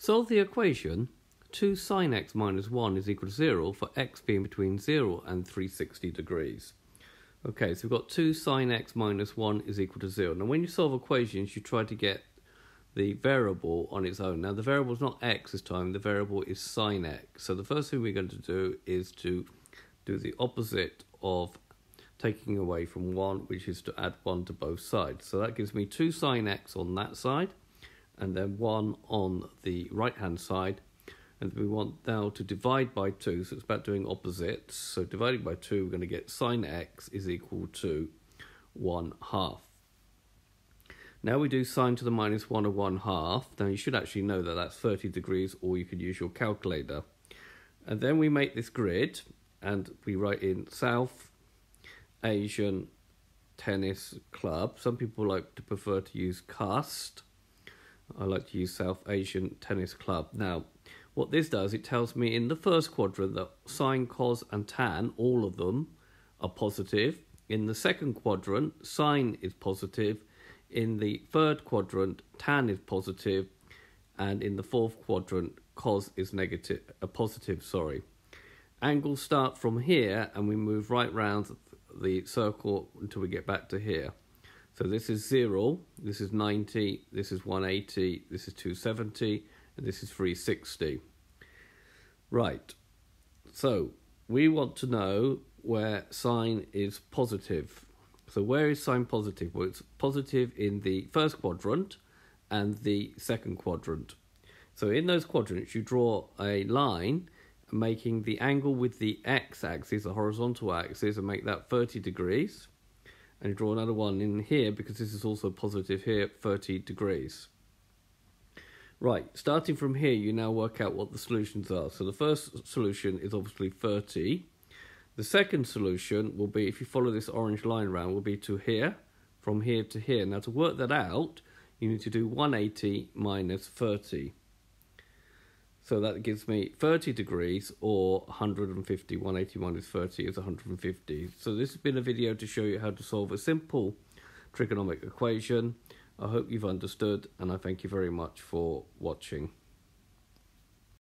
Solve the equation 2 sine x minus 1 is equal to 0 for x being between 0 and 360 degrees. Okay, so we've got 2 sine x minus 1 is equal to 0. Now when you solve equations, you try to get the variable on its own. Now the variable is not x this time, the variable is sine x. So the first thing we're going to do is to do the opposite of taking away from 1, which is to add 1 to both sides. So that gives me 2 sine x on that side, and then 1 on the right hand side, and we want now to divide by 2, so it's about doing opposites. So dividing by 2, we're going to get sine x is equal to 1/2. Now we do sine to the minus 1 of 1/2. Now you should actually know that that's 30 degrees, or you could use your calculator. And then we make this grid, and we write in South Asian Tennis Club. Some people like to prefer to use cast. I like to use South Asian Tennis Club. Now, what this does, it tells me in the first quadrant that sine, cos and tan, all of them, are positive. In the second quadrant, sine is positive. In the third quadrant, tan is positive. And in the fourth quadrant, cos is positive. Angles start from here, and we move right round the circle until we get back to here. So this is 0, this is 90, this is 180, this is 270, and this is 360. Right, so we want to know where sine is positive. So where is sine positive? Well, it's positive in the first quadrant and the second quadrant. So in those quadrants, you draw a line making the angle with the x-axis, the horizontal axis, and make that 30 degrees. And you draw another one in here, because this is also positive here, 30 degrees. Right, starting from here, you now work out what the solutions are. So the first solution is obviously 30. The second solution will be, if you follow this orange line around, will be to here, from here to here. Now to work that out, you need to do 180 minus 30. So that gives me 30 degrees, or 150. 180 minus 30 is 150. So this has been a video to show you how to solve a simple trigonometric equation. I hope you've understood, and I thank you very much for watching.